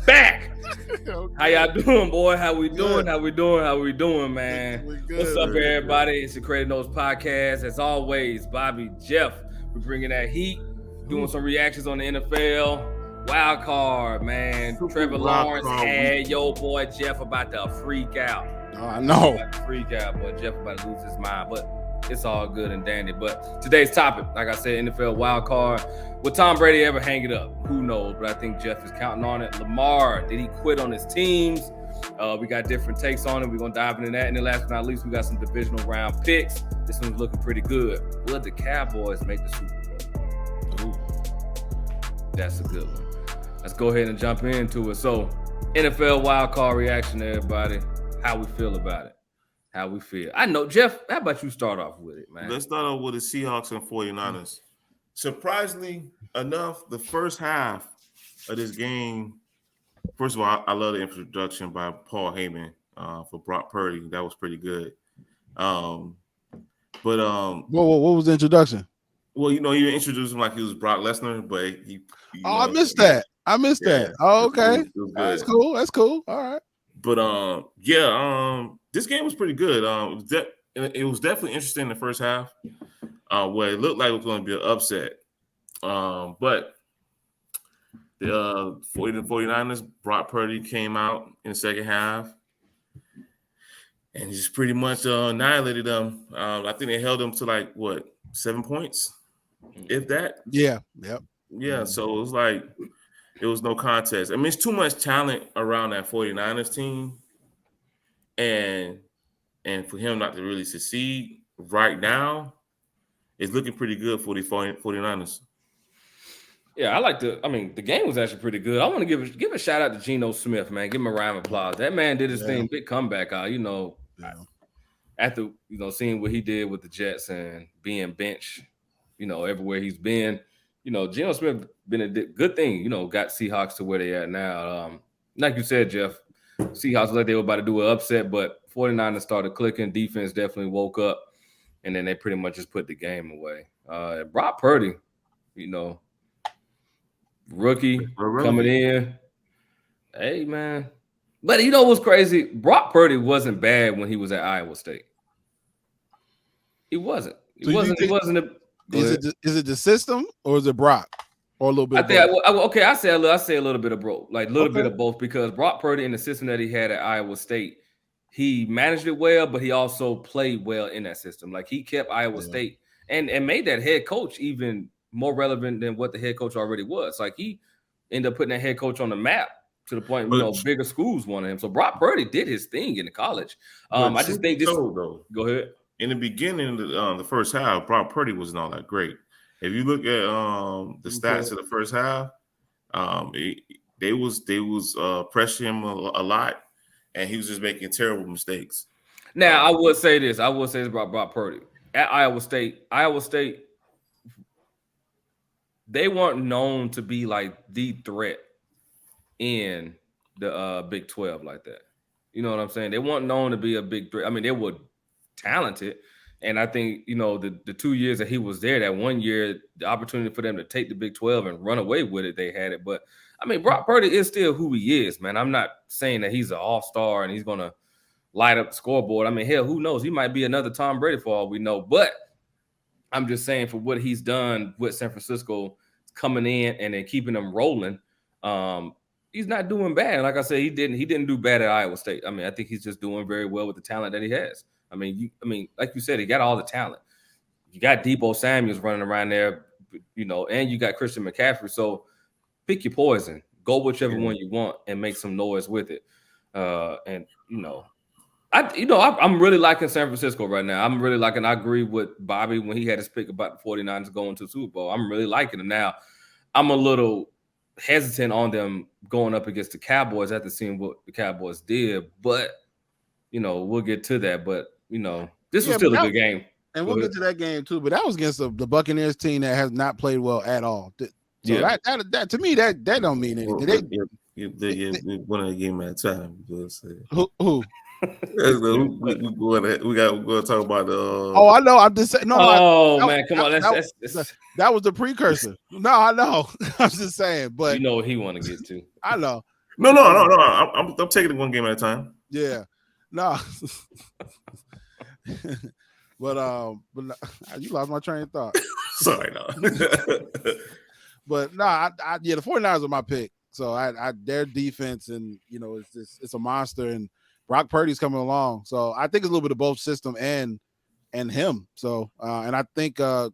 back. Okay. How y'all doing, boy? How we doing? Good. How we doing? How we doing, man? We good. What's up, everybody? It's the Creative Notes podcast. As always, Bobby, Jeff, we're bringing that heat, doing some reactions on the NFL. Wild card, man. Super Trevor wild Lawrence card had week. yo boy Jeff about to freak out. Oh, I know. About to freak out, boy. Jeff about to lose his mind, but it's all good and dandy. But today's topic, like I said, NFL wild card. Will Tom Brady ever hang it up? Who knows? But I think Jeff is counting on it. Lamar, did he quit on his teams? We got different takes on it. We're going to dive into that. And then last but not least, we got some divisional round picks. This one's looking pretty good. Will the Cowboys make the Super Bowl? Ooh, that's a good one. Let's go ahead and jump into it. So, NFL wild card reaction, everybody. How we feel about it? How we feel. I know, Jeff, how about you start off with it, man? Let's start off with the Seahawks and 49ers. Surprisingly enough, the first half of this game, first of all, I love the introduction by Paul Heyman for Brock Purdy. That was pretty good. What was the introduction? Well, you know, he introduced him like he was Brock Lesnar, but he I missed that. That. Oh, okay. It was That's cool. That's cool. All right. But this game was pretty good. It was definitely interesting in the first half, where it looked like it was going to be an upset. But the 49ers, Brock Purdy came out in the second half and just pretty much annihilated them. I think they held them to 7 points, if that. Yeah. Yep. Yeah. So it was like it was no contest. I mean, it's too much talent around that 49ers team, and for him not to really succeed right now, it's looking pretty good for the 49ers. Yeah, the game was actually pretty good. I want to give a shout out to Geno Smith, man. Give him a round of applause. That man did his thing, big comeback out, after, seeing what he did with the Jets and being benched, everywhere he's been. Geno Smith been a good thing, got Seahawks to where they at now. Like you said, Jeff, Seahawks like they were about to do an upset, but 49ers started clicking. Defense definitely woke up, and then they pretty much just put the game away. Brock Purdy, rookie coming in. Hey, man. But you know what's crazy? Brock Purdy wasn't bad when he was at Iowa State. He wasn't. He wasn't. Is it the system or is it Brock or a little bit? I say a little bit of both, bit of both, because Brock Purdy in the system that he had at Iowa State, he managed it well, but he also played well in that system. Like he kept Iowa State and made that head coach even more relevant than what the head coach already was. Like he ended up putting that head coach on the map to the point bigger schools wanted him. So Brock Purdy did his thing in the college. I just think this. Go ahead. In the beginning of the first half, Brock Purdy wasn't all that great. If you look at the stats of the first half, they was pressuring him a lot, and he was just making terrible mistakes. Now, I would say this about Brock Purdy. At Iowa State, they weren't known to be like the threat in the Big 12 like that. You know what I'm saying? They weren't known to be a big threat. I mean, they were talented, and I think the 2 years that he was there, that 1 year, the opportunity for them to take the Big 12 and run away with it, they had it. But I mean, Brock Purdy is still who he is, man. I'm not saying that he's an all-star and he's gonna light up the scoreboard. I mean, hell, who knows? He might be another Tom Brady for all we know. But I'm just saying, for what he's done with San Francisco, coming in and then keeping them rolling, he's not doing bad. Like I said, he didn't do bad at Iowa State. I mean, I think he's just doing very well with the talent that he has. I mean, like you said, he got all the talent. You got Deebo Samuels running around there, and you got Christian McCaffrey. So pick your poison, go whichever one you want, and make some noise with it. I'm really liking San Francisco right now. I'm really liking. I agree with Bobby when he had his pick about the 49ers going to the Super Bowl. I'm really liking them now. I'm a little hesitant on them going up against the Cowboys after seeing what the Cowboys did, but we'll get to that. But this was still a good game, and we'll get to that game too. But that was against the Buccaneers team that has not played well at all. So that to me that don't mean anything. They won a game at a time. Who? we got to talk about the. I know. I'm just saying. No. Man, come on. That was the precursor. No, I know. I'm just saying. But what he want to get to. I know. No. I'm taking it one game at a time. Yeah, no. but you lost my train of thought. Sorry, no. But no, the 49ers are my pick. So I their defense, and it's a monster, and Brock Purdy's coming along. So I think it's a little bit of both system and him. So and I think I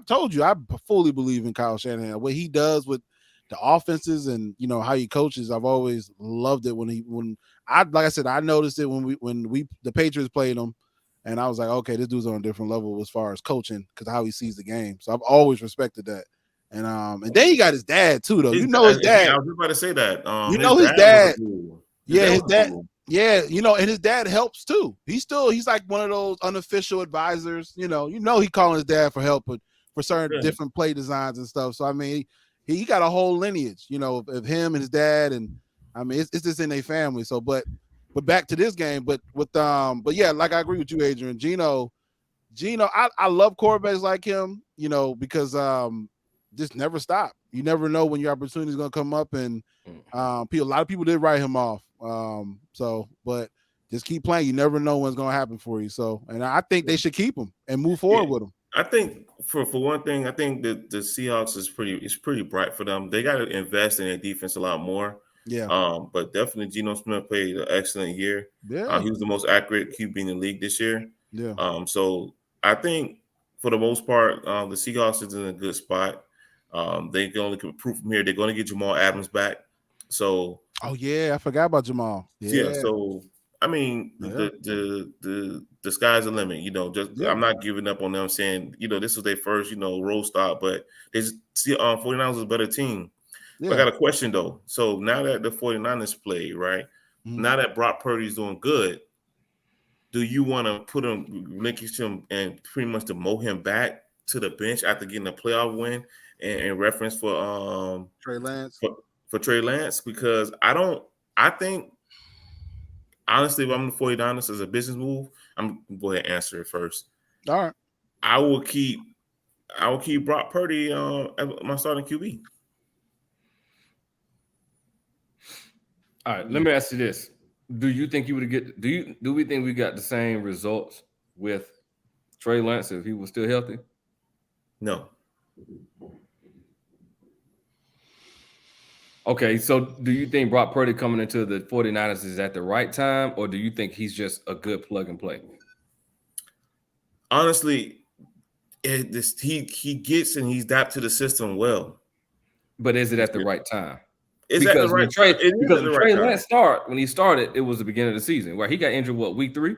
told you I fully believe in Kyle Shanahan. What he does with the offenses and how he coaches, I've always loved it when like I said, I noticed it when the Patriots played him, and I was like, okay, this dude's on a different level as far as coaching because how he sees the game. So I've always respected that. And then he got his dad too, though. His dad. I was about to say that. His dad. His dad. Yeah, and his dad helps too. He's like one of those unofficial advisors. He calling his dad for help for certain different play designs and stuff. So I mean, he got a whole lineage, of him and his dad, and I mean it's just in their family. So, but back to this game, but yeah, like I agree with you, Adrian. Gino, I love quarterbacks like him, because just never stop. You never know when your opportunity is going to come up, and a lot of people did write him off. But just keep playing. You never know what's going to happen for you. So, and I think they should keep him and move forward with him. I think for one thing, I think that the Seahawks is pretty bright for them. They got to invest in their defense a lot more. Yeah. But definitely Geno Smith played an excellent year. Yeah. He was the most accurate QB in the league this year. Yeah. So I think for the most part, the Seahawks is in a good spot. They can only improve from here. They're going to get Jamal Adams back. So. Oh yeah, I forgot about Jamal. Yeah. So I mean, the sky's the limit. I'm not giving up on them. Saying this was their first road stop, but they see 49ers is a better team. Yeah. I got a question though. So now that the 49ers play, right? Mm-hmm. Now that Brock Purdy's doing good, do you want to put him, linkage him, and pretty much demote him back to the bench after getting a playoff win and reference for Trey Lance? For Trey Lance? Because I think honestly, if I'm the 49ers as a business move, I'm going to go ahead and answer it first. All right. I will keep Brock Purdy as my starting QB. All right, let me ask you this. Do you think you would get do we think we got the same results with Trey Lance if he was still healthy? No. Okay, so do you think Brock Purdy coming into the 49ers is at the right time, or do you think he's just a good plug and play? Honestly, he gets and he's adapted to the system well. But is it at the right time? Because when Trey Lance when he started, it was the beginning of the season where he got injured. What, week 3?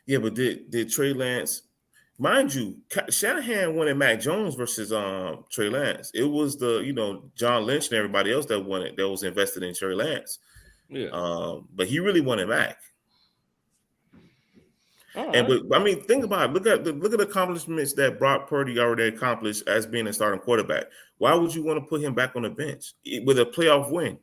Yeah, but did Trey Lance? Mind you, Shanahan won at Mac Jones versus Trey Lance. It was the John Lynch and everybody else that won it that was invested in Trey Lance. Yeah. But he really won at Mac. Right. But I mean, think about it. Look at the accomplishments that Brock Purdy already accomplished as being a starting quarterback. Why would you want to put him back on the bench with a playoff win?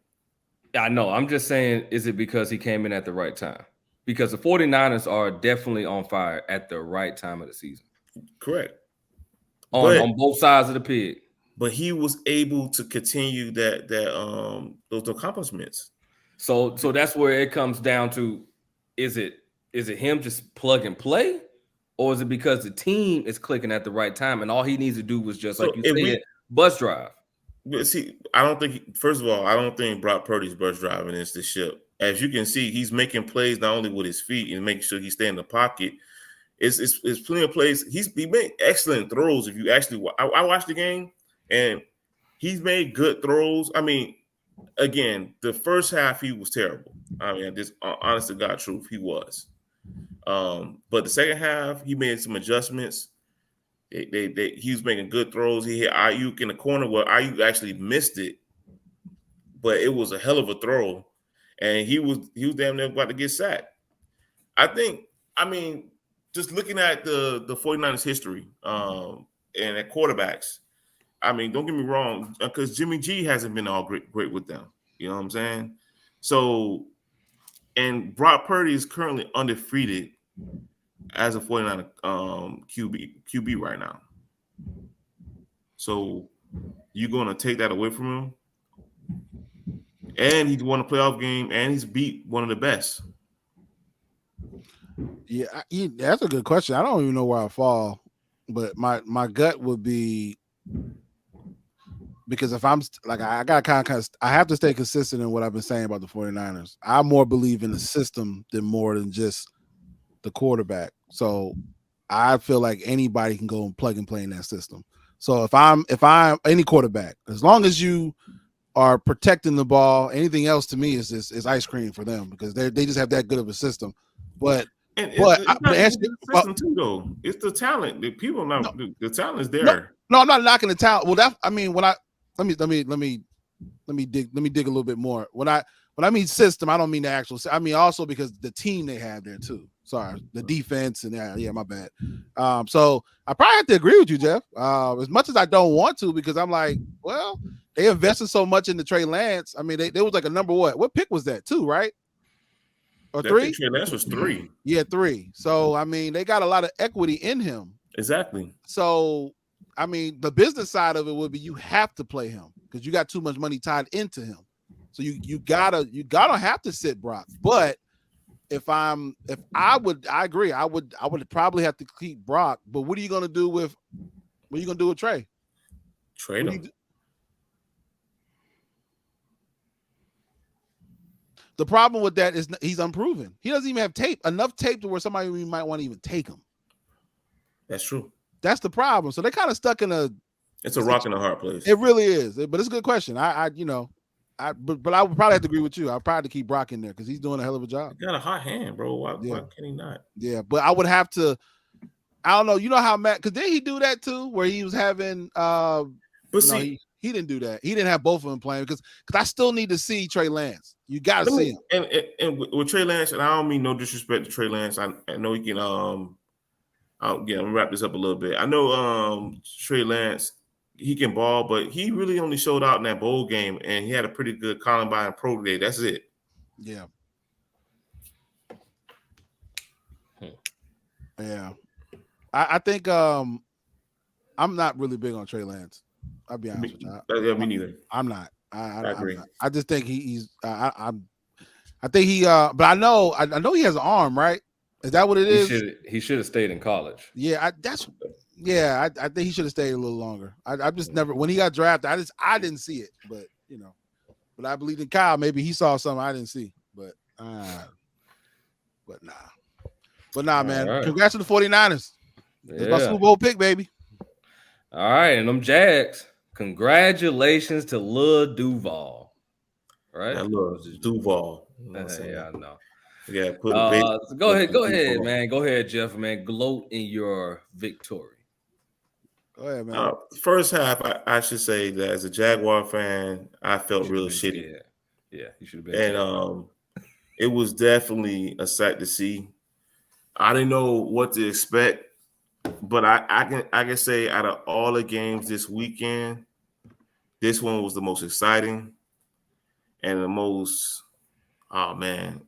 I know. I'm just saying, is it because he came in at the right time? Because the 49ers are definitely on fire at the right time of the season. Correct. On both sides of the pig. But he was able to continue those accomplishments. So that's where it comes down to: is it him just plug and play, or is it because the team is clicking at the right time and all he needs to do was just like you said, bus drive? See, I don't think Brock Purdy's bus driving is the ship. As you can see, he's making plays not only with his feet and making sure he stay in the pocket. It's plenty of plays. He made excellent throws. If you actually, I watched the game and he's made good throws. I mean, again, the first half he was terrible. I mean, just honest to God truth, he was. But the second half he made some adjustments. He was making good throws. He hit Ayuk in the corner where Ayuk actually missed it, but it was a hell of a throw, and he was damn near about to get sacked. I mean, just looking at the 49ers history and at quarterbacks, I mean, don't get me wrong, because Jimmy G hasn't been all great with them. You know what I'm saying? So, and Brock Purdy is currently undefeated as a 49er QB right now. So, you're going to take that away from him? and he's won a playoff game, and he's beat one of the best. Yeah, that's a good question. I don't even know where I fall, but my gut would be, because if I'm like, I got kind of I have to stay consistent in what I've been saying about the 49ers. I more believe in the system than more than just the quarterback. So I feel like anybody can go and plug and play in that system. So if I'm any quarterback, as long as you are protecting the ball, anything else to me is ice cream for them, because they just have that good of a system. But And it's not even the well, system too, though. It's the talent. The people not no, the talent is no, there. no, I'm not knocking the talent. Well, that I mean, when I let me dig a little bit more. When I mean system, I don't mean the actual. I mean also because the team they have there too. Sorry, the defense and yeah, my bad. So I probably have to agree with you, Jeff. As much as I don't want to, because I'm like, well, they invested so much into Trey Lance. I mean, they was like a number what pick was that? 2, right? Or I 3? think Trey Lance was 3. Yeah, 3. So I mean, they got a lot of equity in him. Exactly. So I mean, the business side of it would be you have to play him because you got too much money tied into him. So you gotta have to sit Brock. But I agree. I would probably have to keep Brock. But what are you gonna do with Trey? Trade him. The problem with that is he's unproven. He doesn't even have enough tape to where somebody might want to even take him. That's true. That's the problem. So they're kind of stuck in it's a rock in a hard place. It really is. But it's a good question. But I would probably have to agree with you. I'd probably keep Brock in there because he's doing a hell of a job. He got a hot hand, bro. Why can he not? Yeah, but I would have to. I don't know. You know how Matt? Because did he do that too, where he was having? But see, he didn't do that. He didn't have both of them playing because I still need to see Trey Lance. You got to see him. And with Trey Lance, and I don't mean no disrespect to Trey Lance. I know he can. I'm gonna wrap this up a little bit. I know Trey Lance, he can ball, but he really only showed out in that bowl game, and he had a pretty good Combine Pro Day. That's it. Yeah. Yeah. I think I'm not really big on Trey Lance. I'll be honest with you. Yeah, me neither. I'm not. I agree. I just think he's. I think he. But I know he has an arm, right? Is that what it is? He should have stayed in college. Yeah, I think he should have stayed a little longer. I just never, when he got drafted, I didn't see it, but but I believe in Kyle. Maybe he saw something I didn't see, but nah. But nah, man. Right. Congrats to the 49ers. That's my Super Bowl pick, baby. All right, and them Jags. Congratulations to Lil Duval. Right? I love Duval. Yeah, I know. Yeah, go ahead, man. Go ahead, Jeff, man. Gloat in your victory. Go ahead, man. First half, I should say that as a Jaguar fan, I felt real shitty. Yeah, you should have been. And it was definitely a sight to see. I didn't know what to expect, but I can say out of all the games this weekend, this one was the most exciting and the most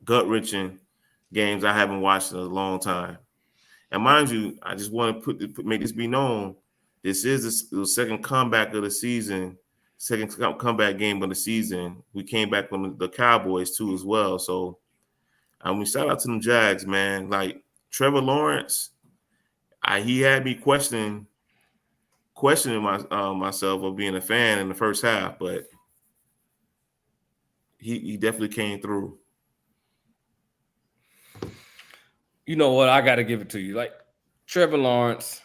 gut-wrenching games I haven't watched in a long time. And mind you, I just want to make this be known. This is the second comeback of the season, second comeback game of the season. We came back from the Cowboys too as well. So we shout out to them Jags, man. Like Trevor Lawrence, he had me questioning myself of being a fan in the first half, but he definitely came through. You know what? I got to give it to you. Like Trevor Lawrence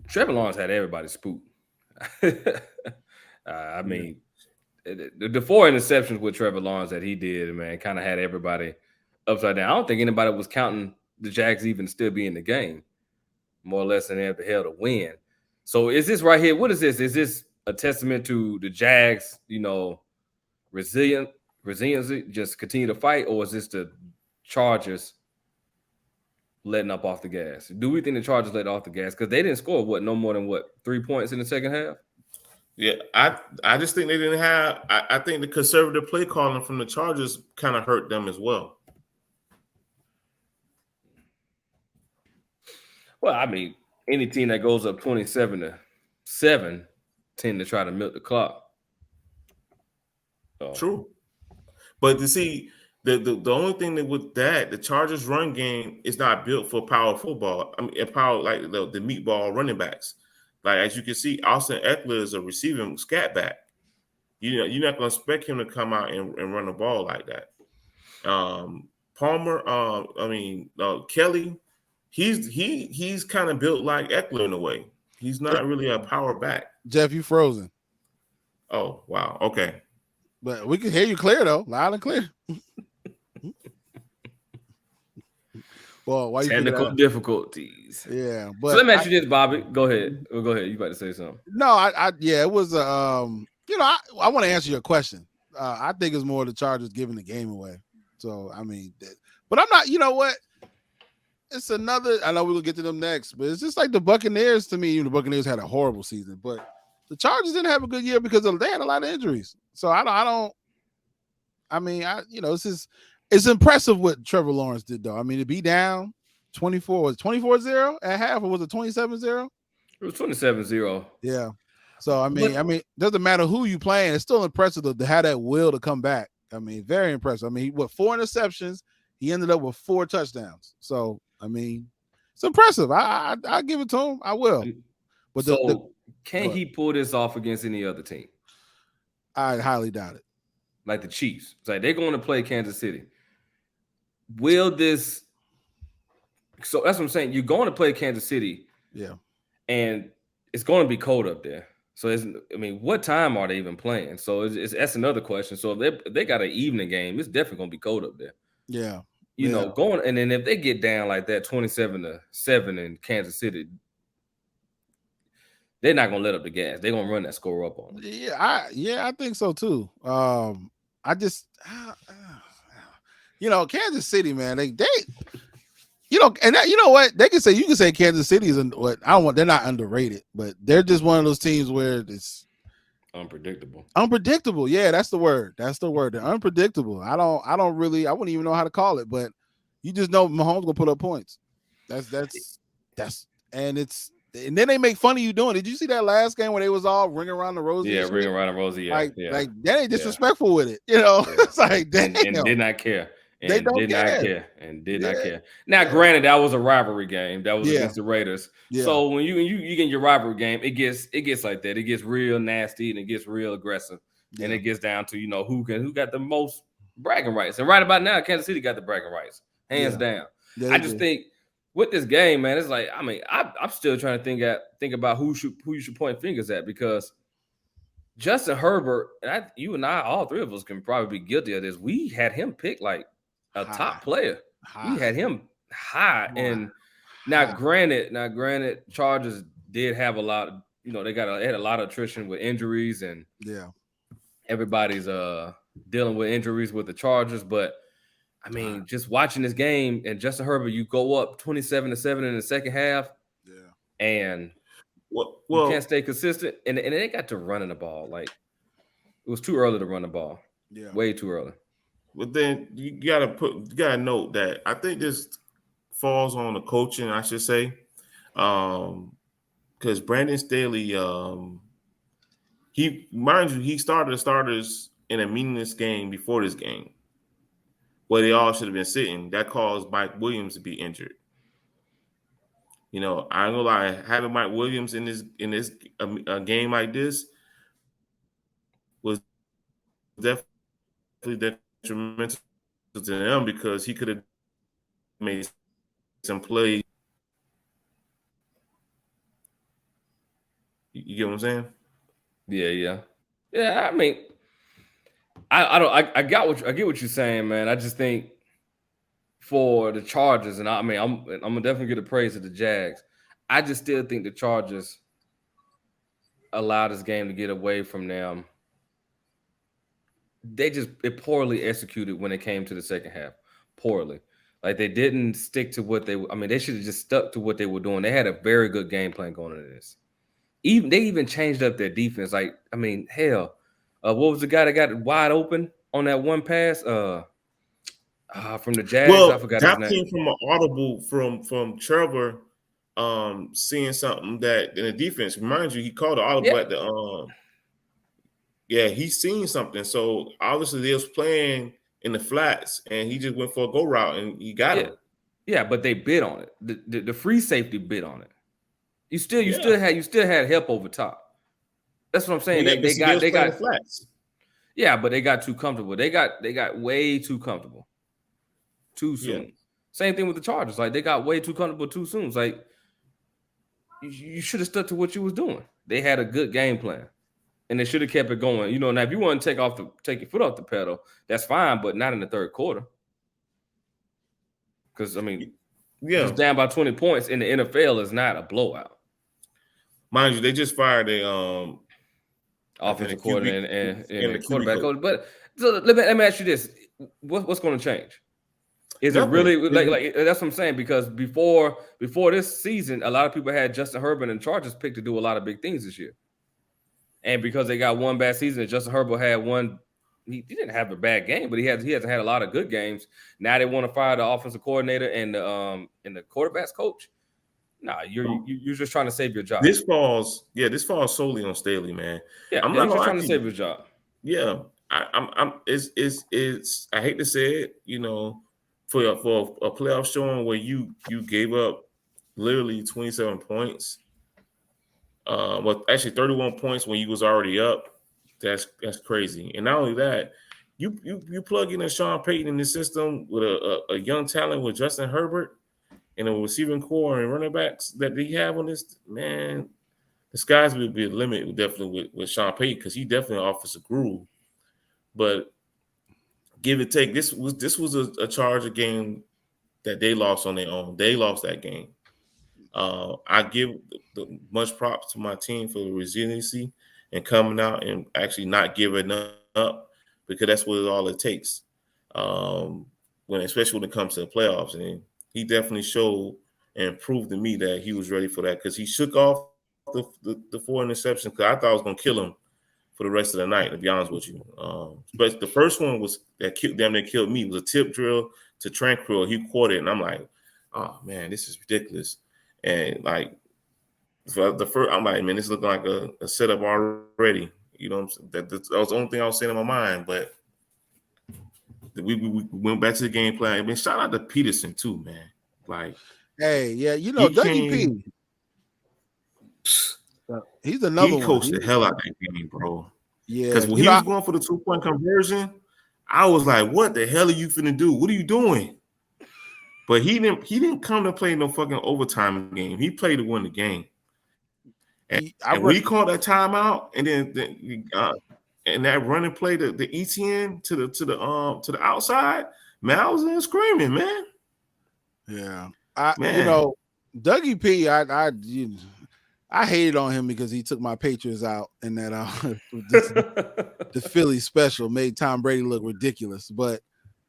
had everybody spooked. I mean, the 4 interceptions with Trevor Lawrence that he did, man, kind of had everybody upside down. I don't think anybody was counting the Jags even still be in the game, more or less than they have the hell to win. So is this right here? What is this? Is this a testament to the Jags, resiliency, just continue to fight, or is this the Chargers letting up off the gas? Do we think the Chargers let off the gas? Because they didn't score, no more than 3 points in the second half? Yeah, I just think they didn't have – I think the conservative play calling from the Chargers kind of hurt them as well. Well, I mean, any team that goes up 27-7 tend to try to milk the clock. True. But to see the only thing that with that, the Chargers run game is not built for power football. I mean, power like the meatball running backs. Like as you can see, Austin Eckler is a receiving scat back. You're not gonna expect him to come out and run the ball like that. Palmer, Kelly, he's kind of built like Eckler in a way. He's not really a power back. Jeff, you frozen. Oh wow, okay. But we can hear you clear though, loud and clear. Well, why you technical difficulties? Yeah, but so let me ask you this, Bobby. Go ahead. Go ahead. You about to say something? No, it was I want to answer your question. I think it's more the Chargers giving the game away. So I mean, but I'm not. You know what? It's another. I know we're gonna get to them next, but it's just like the Buccaneers to me. Even the Buccaneers had a horrible season, but the Chargers didn't have a good year because they had a lot of injuries. So it's impressive what Trevor Lawrence did though. I mean, to be down 24-0 at half, or was it 27-0? It was 27-0. Yeah. So I mean, doesn't matter who you playing. It's still impressive to have that will to come back. I mean, very impressive. I mean, 4 interceptions. He ended up with 4 touchdowns. So I mean, it's impressive. I give it to him. I will. But can he pull this off against any other team? I highly doubt it. Like the Chiefs. It's like they're going to play Kansas City. Will this? So that's what I'm saying. You're going to play Kansas City. Yeah. And it's going to be cold up there. So what time are they even playing? So that's another question. So if they got an evening game, it's definitely going to be cold up there. Yeah. You know, and then if they get down like that 27-7 in Kansas City, they're not going to let up the gas. They're going to run that score up on them. Yeah, I think so too. Kansas City, man, they you know what? You can say Kansas City is they're not underrated, but they're just one of those teams where it's unpredictable. Unpredictable. Yeah, that's the word. They're unpredictable. I wouldn't even know how to call it, but you just know Mahomes gonna put up points. And then they make fun of you doing it. Did you see that last game where they was all ringing around the rosy? Yeah, ringing around the rosy. Yeah, like that ain't disrespectful with it. You know, it's like and did not care. They don't did care. not care and did not care. Now, granted, that was a rivalry game. That was against the Raiders. Yeah. So when you get your rivalry game, it gets like that. It gets real nasty and it gets real aggressive. Yeah. And it gets down to who got the most bragging rights. And right about now, Kansas City got the bragging rights, hands down. Yeah, I just think with this game, man, it's like I'm still trying to think about who you should point fingers at, because Justin Herbert, and you and I, all three of us can probably be guilty of this. We had him picked like a top player. We had him high. And now granted, Chargers did have a lot of, they had a lot of attrition with injuries, and everybody's dealing with injuries with the Chargers. But I mean, just watching this game and Justin Herbert, you go up 27-7 in the second half, and you can't stay consistent, and they got to running the ball. Like, it was too early to run the ball. Yeah, way too early. But then you gotta note that I think this falls on the coaching, I should say, because Brandon Staley, he started the starters in a meaningless game before this game, where they all should have been sitting. That caused Mike Williams to be injured. I ain't gonna lie, having Mike Williams in this a game like this was definitely detrimental to them, because he could have made some plays. You get what I'm saying? Yeah. I mean, I get what you're saying, man. I just think for the Chargers, and I'm gonna definitely give the praise to the Jags. I just still think the Chargers allowed this game to get away from them. It poorly executed when it came to the second half. Poorly. Like, they didn't stick to what they should have just stuck to what they were doing. They had a very good game plan going into this. They even changed up their defense. Like, I mean, hell, what was the guy that got wide open on that one pass? From the Jags, I forgot his name. That came from an audible from Trevor, seeing something that in the defense. Remind you, he called the audible at the Yeah, he's seen something. So obviously they was playing in the flats, and he just went for a go route, and he got him. Yeah, but they bid on it. The free safety bid on it. You still had help over top. That's what I'm saying. Well, yeah, They got flats. Yeah, but they got too comfortable. They got way too comfortable too soon. Yeah. Same thing with the Chargers. Like they got way too comfortable too soon. It's like you should have stuck to what you was doing. They had a good game plan, and they should have kept it going. You know, now if you want to take your foot off the pedal, that's fine, but not in the third quarter. Because I mean, just down by 20 points in the NFL is not a blowout. Mind you, they just fired a offensive coordinator and quarterback coach. But so let me ask you this: what's going to change? Is it really like that's what I'm saying? Because before this season, a lot of people had Justin Herbert and Chargers picked to do a lot of big things this year, and because they got one bad season, and Justin Herbert had one. He didn't have a bad game, but he hasn't had a lot of good games. Now they want to fire the offensive coordinator and the quarterbacks coach. Nah, you're just trying to save your job. This falls solely on Staley, man. Yeah, I'm not trying to save your job. Yeah, it's I hate to say it, you know, for a playoff showing where you gave up literally 27 points. Well, actually 31 points when you was already up. That's crazy. And not only that, you plug in a Sean Payton in the system with a young talent with Justin Herbert and a receiving core and running backs that they have on this, man, the sky's would be a limit definitely with Sean Payton because he definitely offers a groove. But give or take, this was a Charger game that they lost on their own. They lost that game. I give the much props to my team for the resiliency and coming out and actually not giving up because that's what all it takes. Especially when it comes to the playoffs, and he definitely showed and proved to me that he was ready for that because he shook off the 4 interceptions because I thought I was going to kill him for the rest of the night, to be honest with you. But the first one was that damn near killed me. It was a tip drill to Tranquil. He caught it, and I'm like, oh, man, this is ridiculous. And, like, for the first, I'm like, man, this looking like a setup already. You know what I'm saying? That was the only thing I was saying in my mind. But we went back to the game plan. I mean, shout out to Peterson, too, man. Like, hey, yeah, you know, Dougie P. He's another one. He coached the hell out of that game, bro. Yeah. Because when he was going for the 2-point conversion, I was like, what the hell are you finna do? What are you doing? But he didn't come to play no fucking overtime game. He played to win the game. And we called that timeout, and then and that running play, the ETN to the outside, man, I was in screaming, man. Yeah, you know, Dougie P. I hated on him because he took my Patriots out and that the Philly special made Tom Brady look ridiculous. But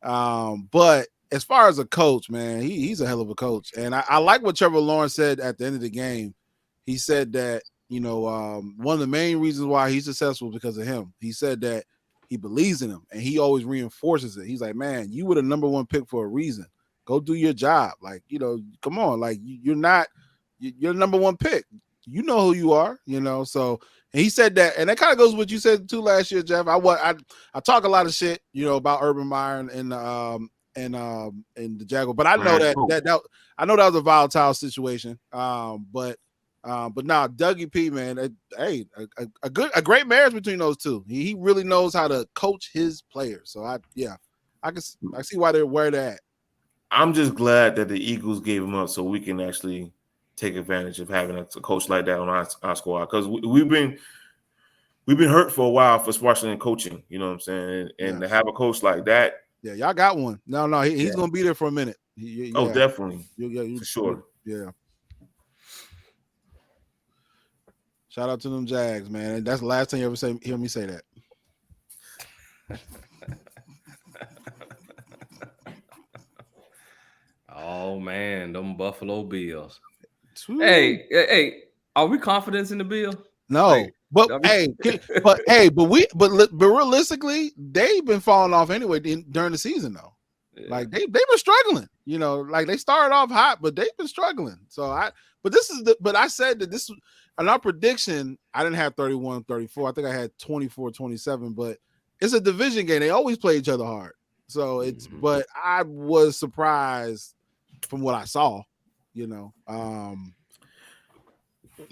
as far as a coach, man, he's a hell of a coach, and I like what Trevor Lawrence said at the end of the game. He said that, you know, one of the main reasons why he's successful is because of him. He said that he believes in him, and he always reinforces it. He's like, man, you were the number one pick for a reason. Go do your job. Like, you know, come on. Like, you're the number one pick. You know who you are, you know. So, and he said that, and that kind of goes with what you said too last year, Jeff. I talk a lot of shit, you know, about Urban Meyer and the Jaguar, but I know that I know that was a volatile situation. But now Dougie P, man, a great marriage between those two. He really knows how to coach his players. So I see why they're where they're at. I'm just glad that the Eagles gave him up so we can actually take advantage of having a coach like that on our squad, because we've been hurt for a while for Washington coaching. You know what I'm saying? And to have a coach like that. Yeah, y'all got one. No, he's gonna be there for a minute. Oh, definitely. For sure. Yeah. Shout out to them Jags, man. That's the last time you ever hear me say that. Oh man, them Buffalo Bills. Hey, are we confident in the Bills? No, but realistically, they've been falling off anyway during the season, though. Yeah. Like they've been struggling, like they started off hot, but they've been struggling. But I said that this in our prediction, I didn't have 31-34. I think I had 24-27, but it's a division game. They always play each other hard. So but I was surprised from what I saw, The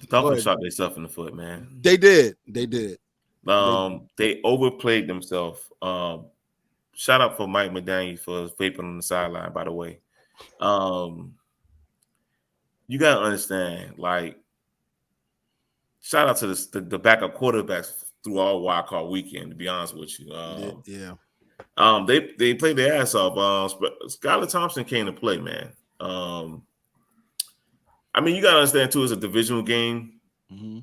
Dolphins shot themselves in the foot, man. They did. They overplayed themselves. Shout out for Mike McDaniel for vaping on the sideline, by the way. You gotta understand, like, shout out to the backup quarterbacks through all wild card weekend, to be honest with you. They played their ass off. Skylar Thompson came to play, man. I mean, you gotta understand too, it's a divisional game. Mm-hmm.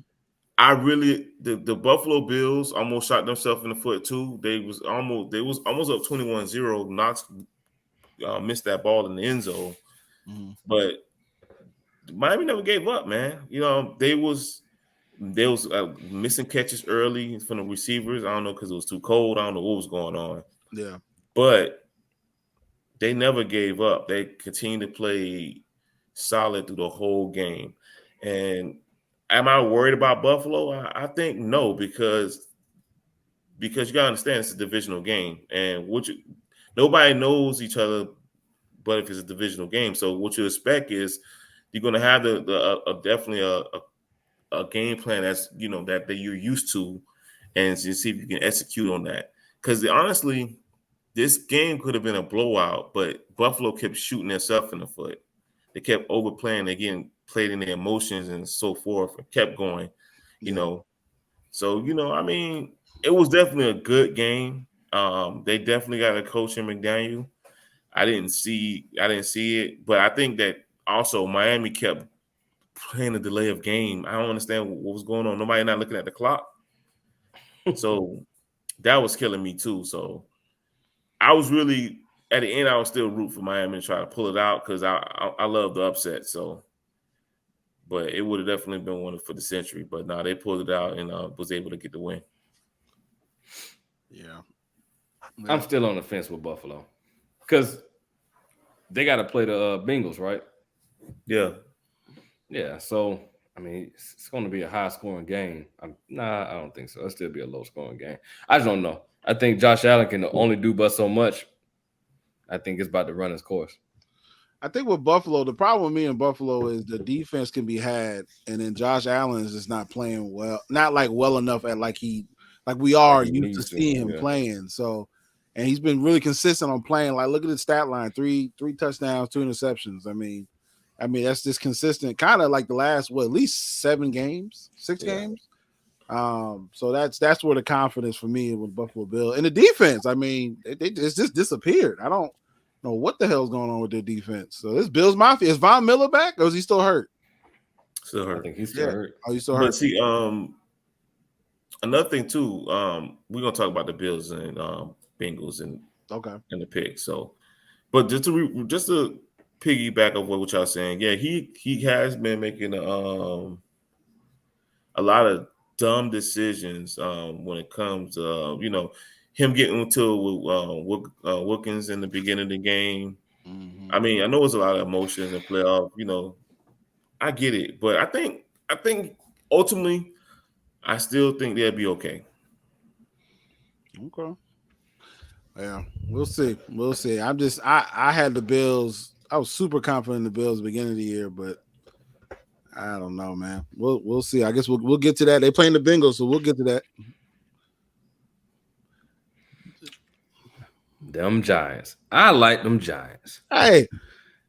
The Buffalo Bills almost shot themselves in the foot too. They was almost up 21-0. Knox missed that ball in the end zone, but Miami never gave up, man. They was missing catches early from the receivers. I don't know because it was too cold. I don't know what was going on. Yeah, but they never gave up. They continued to play solid through the whole game. And am I worried about Buffalo? I think no, because you gotta understand it's a divisional game, and nobody knows each other, but if it's a divisional game, so what you expect is you're gonna have definitely a game plan that's that you're used to, and you see if you can execute on that. Because honestly, this game could have been a blowout, but Buffalo kept shooting themselves in the foot. They kept overplaying, again, played in their emotions and so forth, and kept going, So, I mean, it was definitely a good game. They definitely got a coach in McDaniel. I didn't see it, but I think that also Miami kept playing a delay of game. I don't understand what was going on. Nobody not looking at the clock. So that was killing me too. So I was really at the end, I was still root for Miami to try to pull it out because I love the upset. So, but it would have definitely been one for the century. But no, they pulled it out and was able to get the win. Yeah. I'm still on the fence with Buffalo because they got to play the Bengals, right? Yeah. Yeah. So, I mean, it's going to be a high-scoring game. I don't think so. It'll still be a low-scoring game. I just don't know. I think Josh Allen can only do but so much. I think it's about to run its course. I think with Buffalo, the problem with me in Buffalo is the defense can be had, and then Josh Allen is just not playing well, not like well enough at like we are used to seeing him playing. So, and he's been really consistent on playing. Like, look at the stat line: three touchdowns, 2 interceptions. I mean, that's just consistent, kind of like the last at least 7 games, 6 games. So that's where the confidence for me with Buffalo Bills and the defense. I mean, it's just disappeared. I don't know what the hell's going on with their defense. So this Bills Mafia, is Von Miller back or is he still hurt? Still hurt. I think he's still hurt. Oh, he's still hurt. But see, another thing too, we're gonna talk about the Bills and Bengals and the pick. So, but just to piggyback of what y'all saying, yeah, he has been making a lot of dumb decisions when it comes to him getting into Wilkins in the beginning of the game. Mm-hmm. I mean, I know it's a lot of emotions and playoff. I get it, but I think ultimately, I still think they'll be okay. Okay. Yeah, we'll see. I had the Bills. I was super confident in the Bills at the beginning of the year, but I don't know, man. We'll see. I guess we'll get to that. They playing the Bengals, so we'll get to that. Them Giants. I like them Giants. Hey,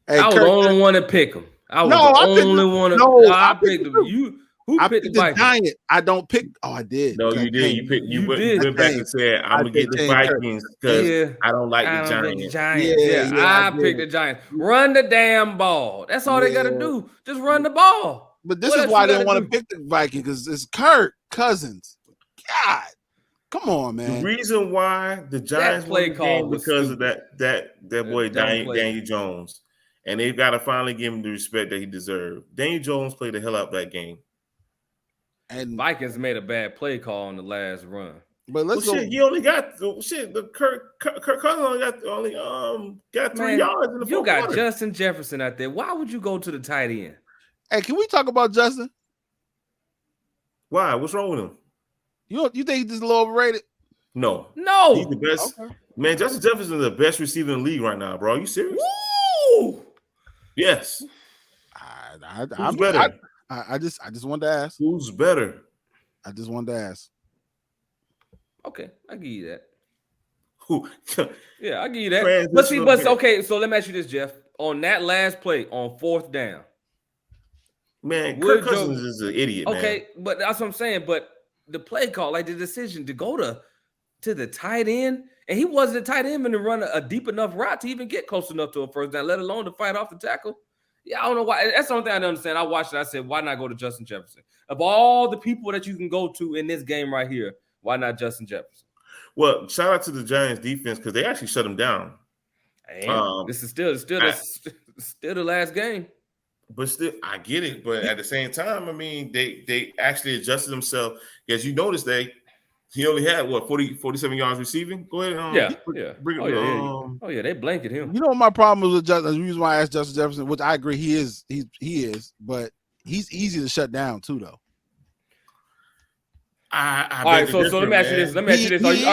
I was the only one to pick them. I was the only one. I picked them. Who picked the Vikings? Giant. I don't pick. Oh, I did. No, you did. You went back and said, "I'm gonna get the Vikings because I don't like the Giants." I picked the Giants. Run the damn ball. That's all they got to do. Just run the ball. But this is why I didn't want to pick the Vikings because it's Kirk Cousins. God, come on, man. The reason why the Giants play call was because of that boy Daniel Jones, and they've got to finally give him the respect that he deserved. Daniel Jones played the hell out that game. And Vikings made a bad play call on the last run. But let's well, go. shit, he only got the Kirk Cousins only got 3 yards in the You fourth got quarter. Justin Jefferson out there. Why would you go to the tight end? Hey, can we talk about Justin? Why? What's wrong with him? You think he's just a little overrated? No. No. He's the best. Okay. Man, Justin Jefferson is the best receiver in the league right now, bro. Are you serious? Woo! Yes. Who's better? I just wanted to ask. Who's better? I just wanted to ask. Okay, I give you that. Who? Yeah, I give you that. But see, okay, so let me ask you this, Jeff. On that last play on 4th down. Man, Kirk Cousins is an idiot, man. Okay, but that's what I'm saying. But the play call, like the decision to go to the tight end, and he wasn't a tight end to run a deep enough route to even get close enough to a first down, let alone to fight off the tackle. Yeah, I don't know why. That's the only thing I don't understand. I watched it. I said, why not go to Justin Jefferson? Of all the people that you can go to in this game right here, why not Justin Jefferson? Well, shout out to the Giants defense because they actually shut him down. This is still the last game. But still, I get it. But at the same time, I mean, they actually adjusted themselves. As you noticed, he only had 47 yards receiving. Go ahead. They blanket him. You know what my problem was with Justin? The reason why I asked Justin Jefferson, which I agree he is, but he's easy to shut down too, though. All right, so let me ask you this. Are you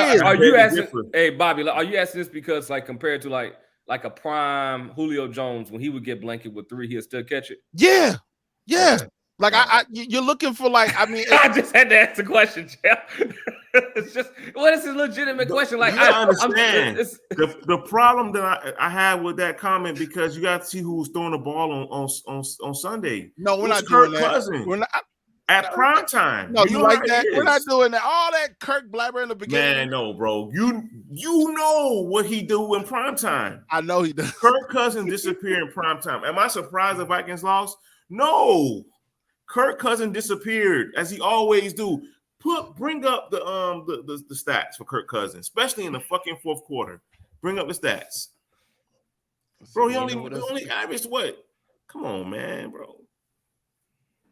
asking? Hey, Bobby, are you asking this because like compared to like a prime Julio Jones, when he would get blanket with 3, he'll still catch it? Yeah. Okay. Like you're looking for like, I mean, I just had to ask the question, Jeff. It's just what is a legitimate question? Like I understand the problem that I had with that comment, because you got to see who was throwing the ball on Sunday. No, we're not doing that. Cousins. We're not at prime time. No, you like that? We're not doing that. All that Kirk blabber in the beginning. Man, no, bro. You know what he do in prime time. I know he does. Kirk Cousins disappeared in prime time. Am I surprised the Vikings lost? No. Kirk Cousins disappeared, as he always do. Bring up the stats for Kirk Cousins, especially in the fucking fourth quarter. Bring up the stats. Bro, he only averaged what? Come on, man, bro.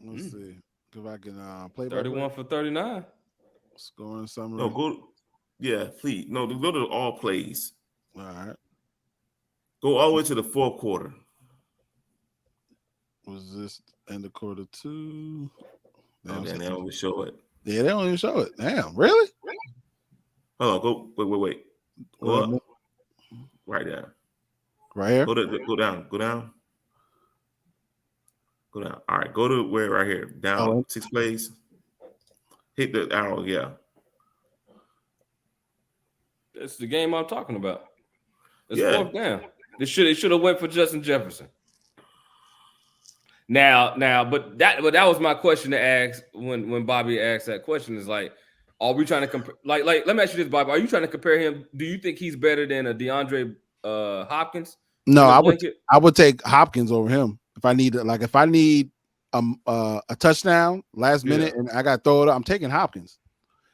Let's see if I can play 31 for 39. Scoring summary. No, please. No, go to all plays. All right. Go all the way to the fourth quarter. Was this end of quarter 2? Okay, they don't even show it. Yeah, they don't even show it. Damn, really? Hold on, wait. Go up. Right down. Right here? Go down. Go down. All right, go to where right here. Down 6 plays. Hit the arrow, yeah. That's the game I'm talking about. It's 4th down. It should have went for Justin Jefferson. Now, but that was my question to ask when Bobby asked that question. Is like, are we trying to compare? Like, let me ask you this, Bobby. Are you trying to compare him? Do you think he's better than a DeAndre Hopkins? No, I would take Hopkins over him if I need a touchdown last minute and I got to throw it up. I'm taking Hopkins.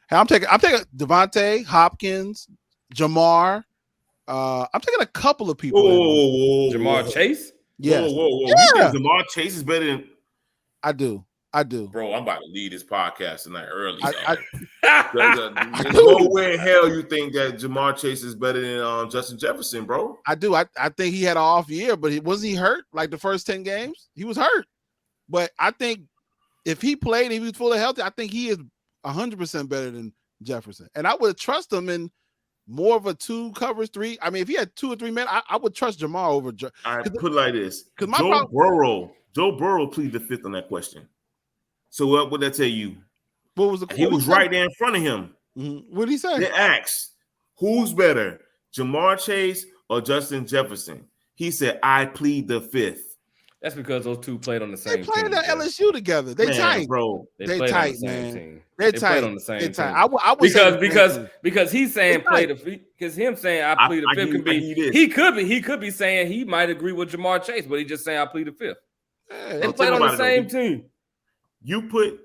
Hey, I'm taking Devontae, Hopkins, Jamar. I'm taking a couple of people. Jamar Chase. Yes. Whoa. Yeah. You think Jamar Chase is better than? I do. Bro, I'm about to lead this podcast tonight early. There's no way in hell you think that Jamar Chase is better than Justin Jefferson, bro. I do. I think he had an off year, but wasn't he hurt like the first 10 games? He was hurt. But I think if he played and he was fully healthy, I think he is 100% better than Jefferson. And I would trust him in more of a 2 coverage 3. I mean, if he had 2 or 3 men, I would trust Jamar over. I put it like this: Joe Burrow pleaded the 5th on that question. So what would that tell you? What was he was right there in front of him. Mm-hmm. What did he say? They asked, "Who's better, Jamar Chase or Justin Jefferson?" He said, "I plead the 5th." That's because those two played on the same team. They played at LSU together. They tight, bro. They tight, on the man. Team. They played on the same team. I would because he's saying play the because him saying I plead the 5th can be he could be saying he might agree with Jamar Chase, but he just saying I plead the 5th. Yeah, they played on the same team. You put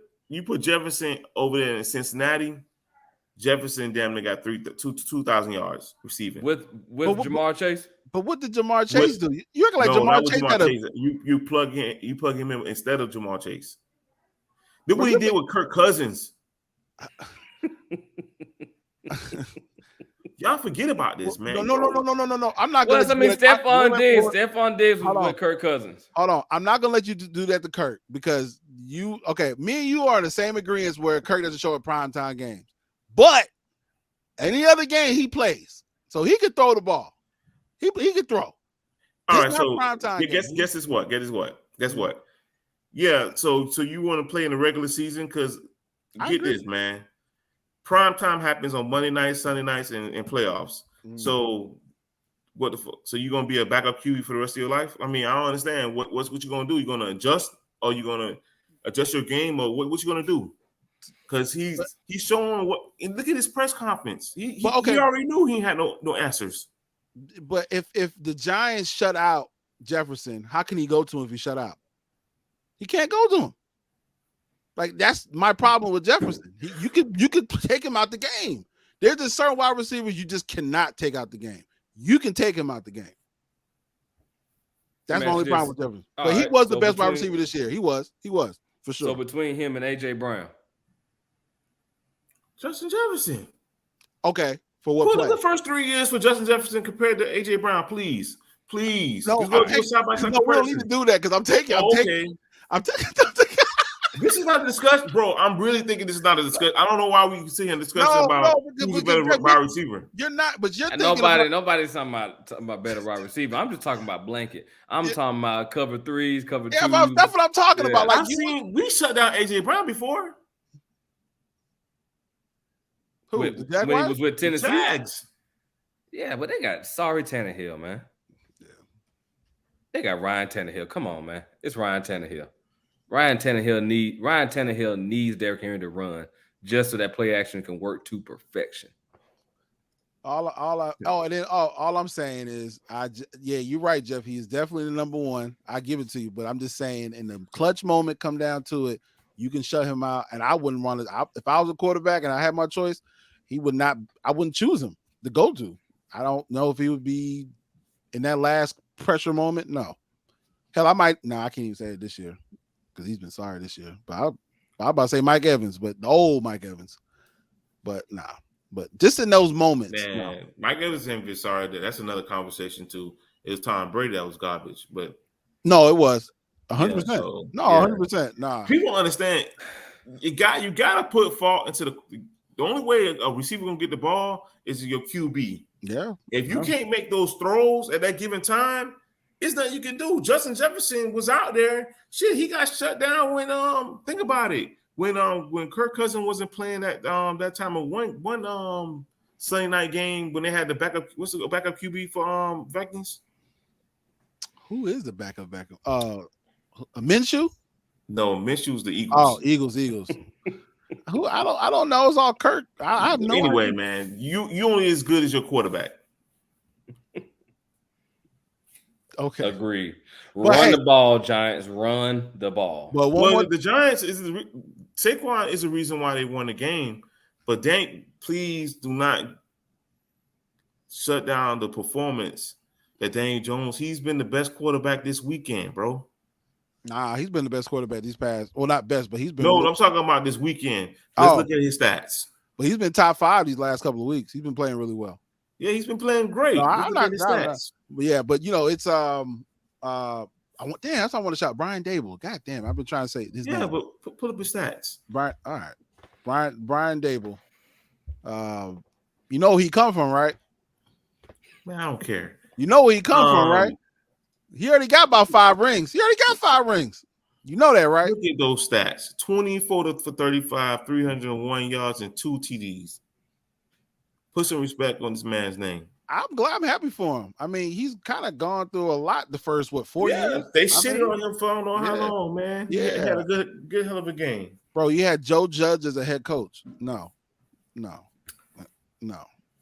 Jefferson over there in Cincinnati. Jefferson damn near got 2,000 yards receiving with Jamar Chase. But what did Jamar Chase do? You act like Jamar Chase had you plug him in instead of Jamar Chase. Look what he did with Kirk Cousins. Y'all forget about this, man. No. I'm not Well, gonna. I mean, Stephon Diggs was with Kirk Cousins. Hold on. I'm not gonna let you do that to Kirk because me and you are in the same agreement where Kirk doesn't show at primetime games. But any other game he plays, so he could throw the ball. He could throw. All right, so guess what? Yeah, so you want to play in the regular season? Because get this, man. Prime time happens on Monday nights, Sunday nights, and playoffs. So what the fuck? So you're gonna be a backup QB for the rest of your life? I mean, I don't understand what you're gonna do. You're gonna adjust, or you're gonna adjust your game, or what you gonna do? Because he's showing what. And look at his press conference. He already knew he had no answers. But if the Giants shut out Jefferson, how can he go to him if he shut out? He can't go to him. Like, that's my problem with Jefferson. You could take him out the game. There's just certain wide receivers you just cannot take out the game. You can take him out the game. That's the only problem with Jefferson. But he was the best wide receiver this year. He was for sure. So between him and AJ Brown, Justin Jefferson. Okay, for what? Put up the first 3 years for Justin Jefferson compared to AJ Brown, please. No, we don't need to do that because I'm taking. This is not a discussion, bro. I'm really thinking this is not a discussion. I don't know why we sit here and discuss about who's a better wide receiver. You're not, but you're thinking nobody's talking about better wide receiver. I'm just talking about blanket. I'm talking about cover threes, cover twos. Yeah, that's what I'm talking about. Like, we shut down AJ Brown before. Who? When he was with Tennessee. Jags. Yeah, but they got Tannehill, man. Yeah. They got Ryan Tannehill. Come on, man. It's Ryan Tannehill. Ryan Tannehill needs Derrick Henry to run just so that play action can work to perfection. All I'm saying is, you're right, Jeff. He is definitely the number one. I give it to you, but I'm just saying, in the clutch moment, come down to it, you can shut him out. And I wouldn't want to. If I was a quarterback and I had my choice, I wouldn't choose him to go to. I don't know if he would be in that last pressure moment. No, hell, I might. No, I can't even say it this year because he's been sorry this year. But I'm about to say Mike Evans, but the old Mike Evans. But nah. But just in those moments, man, Mike Evans ain't been sorry. That's another conversation too. It was Tom Brady that was garbage, but no, it was 100%. 100%. Nah, people understand. You got to put fault into the only way a receiver gonna get the ball is your QB. Yeah. If you can't make those throws at that given time, it's nothing you can do. Justin Jefferson was out there. Shit, he got shut down when think about it. When Kirk Cousins wasn't playing that time of one Sunday night game when they had the backup. What's the backup QB for Vikings? Who is the backup? Minshew? No, Minshew's the Eagles. Oh, Eagles. Who I don't know. It's all Kirk. I have no anyway, idea. Man, you only as good as your quarterback. Okay, agreed. Run the ball, Giants. Run the ball. Well, the Giants Saquon is the reason why they won the game, but please do not shut down the performance that Daniel Jones. He's been the best quarterback this weekend, bro. Nah, he's been the best quarterback these past. Well, not best, but he's been. No, I'm talking about this weekend. Let's look at his stats. But he's been top 5 these last couple of weeks. He's been playing really well. Yeah, he's been playing great. No, I'm not his stats. But yeah, but it's that's what I want to shout Brian Dable. God damn, I've been trying to say his name. Yeah, but pull up his stats. Brian, all right. Brian Dable. You know where he come from, right? Man, I don't care. You know where he come from, right? He already got about 5 rings. You know that, right? Look at those stats. 24 for 35, 301 yards, and 2 TDs. Put some respect on this man's name. I'm happy for him. I mean, he's kind of gone through a lot the first 4 years. They shitted on him for I don't know how long, man. Yeah, he had a good hell of a game. Bro, you had Joe Judge as a head coach. No.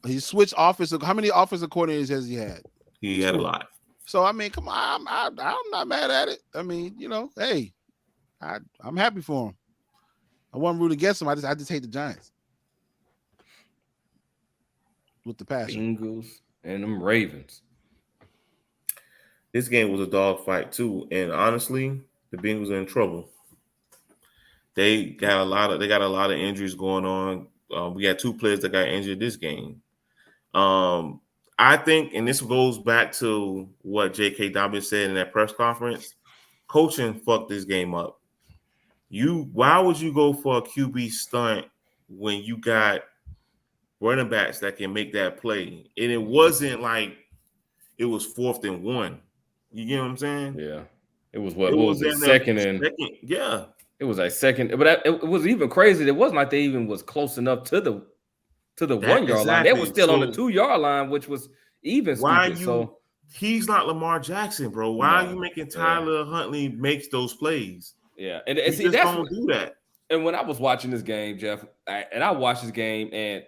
He switched offensive. How many offensive coordinators has he had? He had a lot. So I mean, come on, I'm not mad at it. I mean, hey, I'm happy for him. I wasn't rooting against him. I just hate the Giants with the passion. Bengals and them Ravens. This game was a dogfight too, and honestly, the Bengals are in trouble. They got a lot of injuries going on. We had 2 players that got injured this game. I think, and this goes back to what J.K. Dobbins said in that press conference, coaching fucked this game up. Why would you go for a QB stunt when you got running backs that can make that play? And it wasn't like it was 4th and 1. You get what I'm saying? Yeah. It was what It was was it? in Second and yeah. It was a second, but it was even crazy. It wasn't like they even was close enough to the 1 yard line. They were Exactly. still on the So 2 yard line, which was even why stupid. So he's not Lamar Jackson, bro. Why are you making Tyler Huntley makes those plays? Yeah, and you see, just don't do that. And when I was watching this game, Jeff, I watched this game, and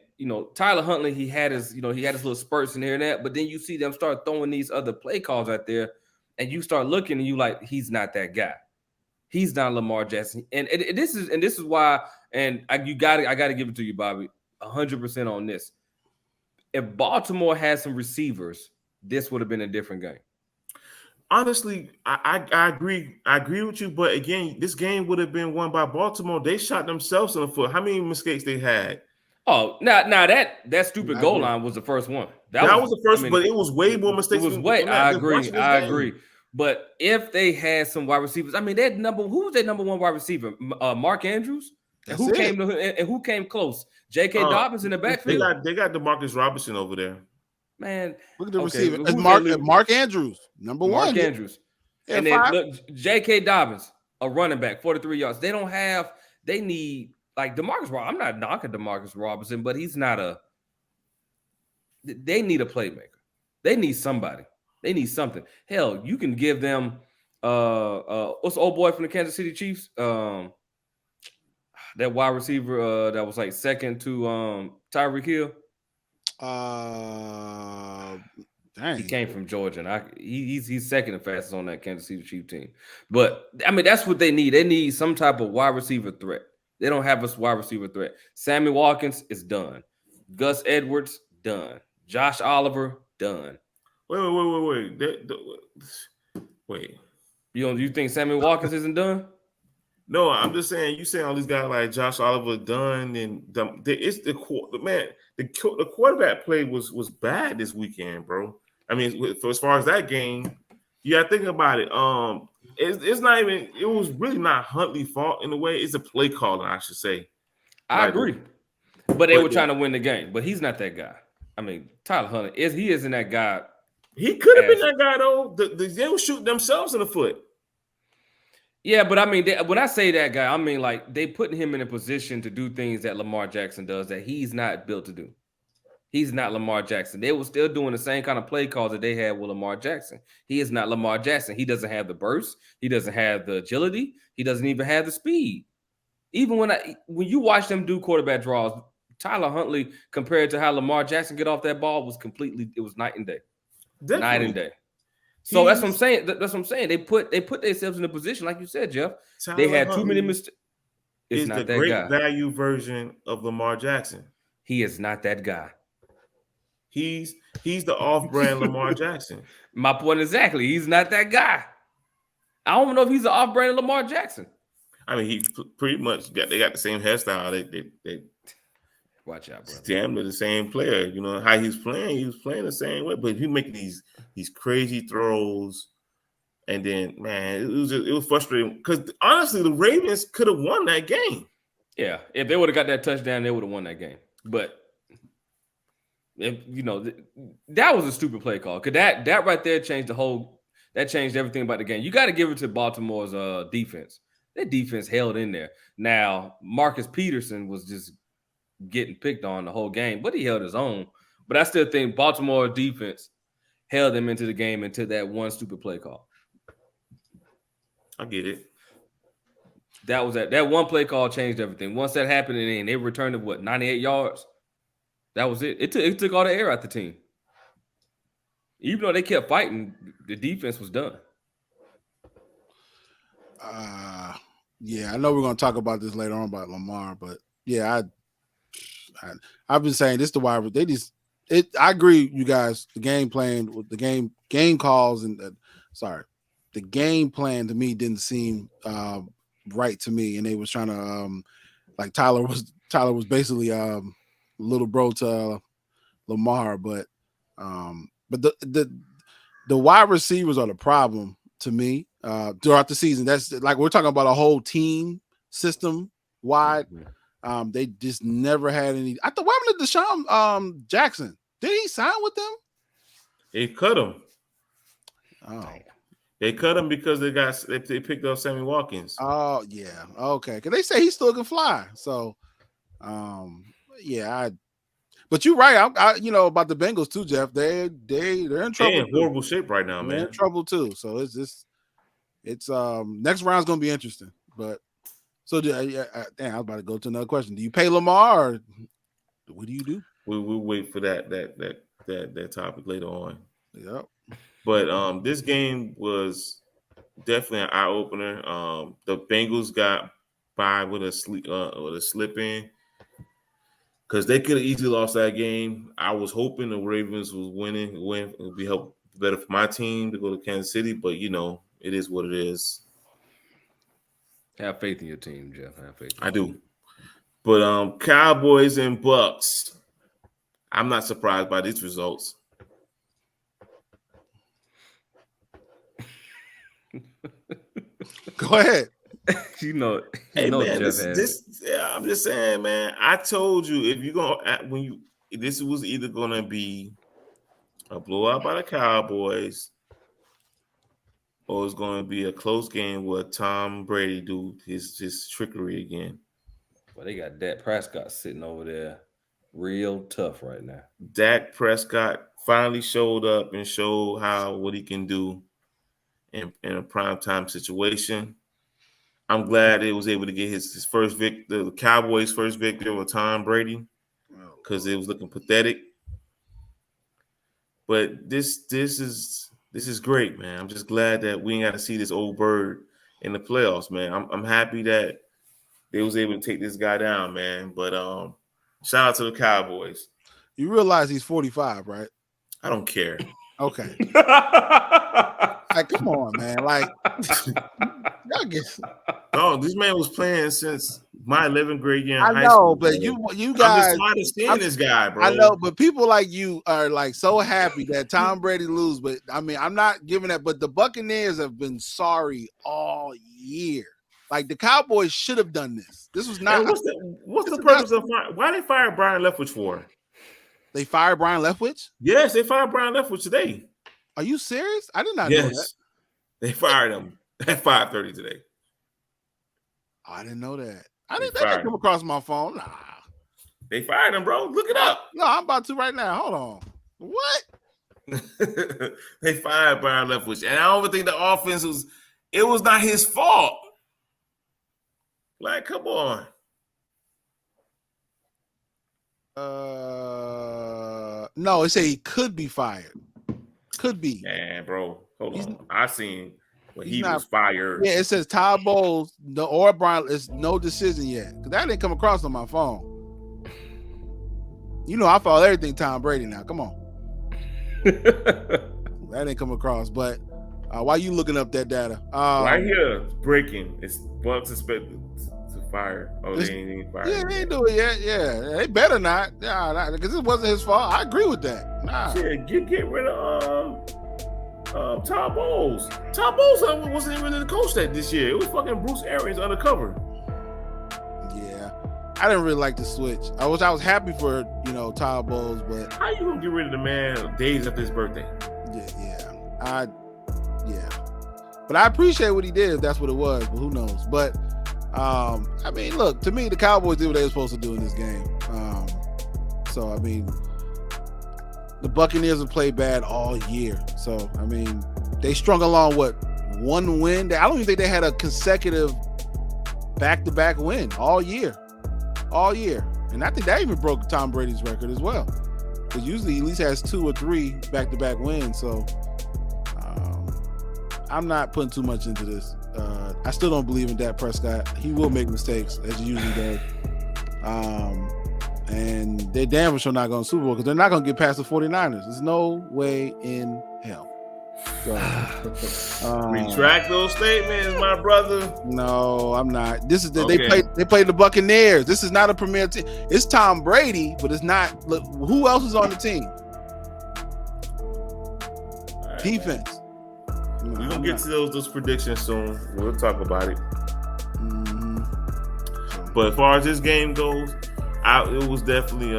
Tyler Huntley, he had his little spurts in here and that, but then you see them start throwing these other play calls out there, and you start looking, and you like, he's not that guy. He's not Lamar Jackson, and this is why, and I got to give it to you, Bobby, 100% on this. If Baltimore had some receivers, this would have been a different game. Honestly, I agree. I agree with you, but again, this game would have been won by Baltimore. They shot themselves in the foot. How many mistakes they had? Oh, now that stupid goal line was the first one. That was the first, but it was way more mistakes. It was way. I agree. But if they had some wide receivers, I mean, who was their number 1 wide receiver? Mark Andrews. And who came close? J.K. Dobbins in the backfield. They got DeMarcus Robinson over there. Man, look at the receiver. Mark Andrews, number 1. Mark Andrews. And then look, J.K. Dobbins, a running back, 43 yards. They don't have. They need like DeMarcus Robinson. I'm not knocking DeMarcus Robinson, but he's not a. They need a playmaker. They need somebody. They need something. Hell, you can give them what's the old boy from the Kansas City Chiefs? That wide receiver that was like second to Tyreek Hill. Dang. He came from Georgia, and he's second and fastest on that Kansas City Chiefs team. But I mean, that's what they need. They need some type of wide receiver threat. They don't have a wide receiver threat. Sammy Watkins is done. Gus Edwards done. Josh Oliver done. Wait. You think Sammy Watkins isn't done? No, I'm just saying. You saying all these guys like Josh Oliver done, and it's the quarterback play was bad this weekend, bro. I mean, as far as that game, you got to think about it. It's not even. It was really not Huntley's fault in a way. It's a play calling, I should say. I agree, but they were trying to win the game. But he's not that guy. I mean, Tyler Huntley isn't that guy. He could have been that guy though. They were shooting themselves in the foot. Yeah, but I mean, when I say that guy, I mean like they putting him in a position to do things that Lamar Jackson does that he's not built to do. He's not Lamar Jackson. They were still doing the same kind of play calls that they had with Lamar Jackson. He is not Lamar Jackson. He doesn't have the burst. He doesn't have the agility. He doesn't even have the speed. Even when you watch them do quarterback draws, Tyler Huntley compared to how Lamar Jackson get off that ball was night and day. Definitely. Night and day. So that's what I'm saying. That's what I'm saying. They put themselves in a position, like you said, Jeff. Tyler they had too many mistakes. It's not the great value version of Lamar Jackson. He is not that guy. He's the off-brand Lamar Jackson. My point exactly. He's not that guy. I don't know if he's the off-brand Lamar Jackson. I mean, he pretty much they got the same hairstyle. They watch out, brother. Damn, they're the same player. You know how he's playing. He was playing the same way, but he making these crazy throws, and then man, it was frustrating because honestly, the Ravens could have won that game. Yeah, if they would have got that touchdown, they would have won that game. But that was a stupid play call because that right there changed everything about the game. You got to give it to Baltimore's defense. Their defense held in there. Now Marcus Peterson was just getting picked on the whole game, but he held his own. But I still think Baltimore defense held them into the game until that one stupid play call. I get it. That was that one play call changed everything. Once that happened, and they returned it 98 yards. That was it. It took all the air out the team. Even though they kept fighting, the defense was done. Yeah, I know we're gonna talk about this later on about Lamar, but yeah, I've been saying this to why they just I agree, you guys. The game plan with the game calls and the game plan to me didn't seem right to me, and they was trying to like Tyler was Tyler was basically little bro to Lamar, but the wide receivers are the problem to me throughout the season. That's like we're talking about a whole team system wide. They just never had any. I thought, what happened to Deshaun Jackson? Did he sign with them? They cut him. Oh, they cut him because they picked up Sammy Watkins. Oh yeah, okay. Because they say he still can fly. So, yeah. But you're right. I about the Bengals too, Jeff. They're in trouble. They're in horrible shape right now, man. They're in trouble too. So it's next round's gonna be interesting. But so damn, I was about to go to another question. Do you pay Lamar or what do you do? We'll wait for that topic later on. Yep. But this game was definitely an eye opener. The Bengals got by with a slip in because they could have easily lost that game. I was hoping the Ravens was winning. It would be help better for my team to go to Kansas City, but it is what it is. Have faith in your team, Jeff. Have faith. I do. But Cowboys and Bucks. I'm not surprised by these results. Go ahead. Hey man, I'm just saying, man. I told you if you're gonna this was either gonna be a blowout by the Cowboys, or it's gonna be a close game where Tom Brady do his trickery again. Well, they got Dak Prescott sitting over there, real tough right now. Dak Prescott finally showed up and showed what he can do in a primetime situation. I'm glad they was able to get his first victory, the Cowboys' first victory with Tom Brady, because it was looking pathetic. But this is great, man. I'm just glad that we ain't got to see this old bird in the playoffs, man. I'm happy that they was able to take this guy down, man. But shout out to the Cowboys. You realize he's 45, right? I don't care. Okay. Like, come on, man. Like, y'all get. No, this man was playing since my 11th grade year in high school. I know, but you guys. I'm just trying to stand this guy, bro. I know, but people like you are like so happy that Tom Brady lose. But I mean, I'm not giving that. But the Buccaneers have been sorry all year. Like the Cowboys should have done this. This was not. What's the purpose of why they fired Brian Leftwich for? They fired Brian Leftwich? Yes, they fired Brian Leftwich today. Are you serious? I did not know that. They fired him at 5:30 today. I didn't know that. That didn't come across my phone. Nah. They fired him, bro. Look it up. No, I'm about to right now. Hold on. What? They fired Brian Leftwich. And I don't even think the offense was not his fault. Like, come on. No, it said he could be fired. Could be. Man, bro. Hold on. I seen when he was fired. Yeah, it says Todd Bowles or Brian. It's no decision yet. Because that didn't come across on my phone. You know, I follow everything Tom Brady now. Come on. That didn't come across. But why are you looking up that data? Right here, breaking. It's Bucks expected to fire. Oh, they ain't even fired. Yeah, they ain't do it yet. Yeah, they better not. Yeah, because it wasn't his fault. I agree with that. Nah. Yeah, get rid of Todd Bowles. Todd Bowles wasn't even the coach this year. It was fucking Bruce Arians undercover. Yeah, I didn't really like the switch. I was happy for Todd Bowles, but how you gonna get rid of the man days after his birthday? Yeah. But I appreciate what he did if that's what it was. But who knows? But I mean, look, to me, the Cowboys did what they were supposed to do in this game. So I mean, the Buccaneers have played bad all year. So I mean, they strung along one win. I don't even think they had a consecutive back-to-back win all year. And I think that even broke Tom Brady's record as well. Because usually he at least has 2 or 3 back-to-back wins. So I'm not putting too much into this. I still don't believe in Dak Prescott. He will make mistakes, as he usually does. And they're damn sure not going to Super Bowl because they're not going to get past the 49ers. There's no way in hell. Retract those statements, my brother. No, I'm not. This is Okay. they played the Buccaneers. This is not a premier team. It's Tom Brady, but it's not. Look, who else is on the team? Right, Defense. We're gonna get to those predictions soon. We'll talk about it. Mm-hmm. But as far as this game goes, it was definitely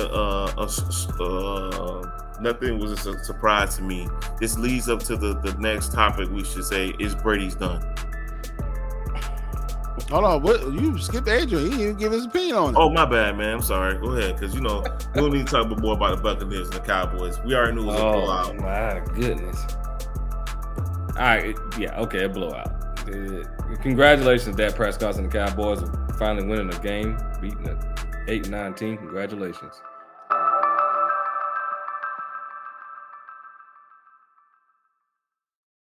nothing was a surprise to me. This leads up to the next topic. We should say, is Brady's done? Hold on, what you skipped Adrian? He didn't even give his opinion on it. Oh, my bad, man. I'm sorry. Go ahead, because we don't need to talk more about the Buccaneers and the Cowboys. We already knew it was a blowout. Oh my goodness! All right, yeah, okay, a blowout. Congratulations, Dak Prescott and the Cowboys, for finally winning a game, beating an 8-9 team. Congratulations.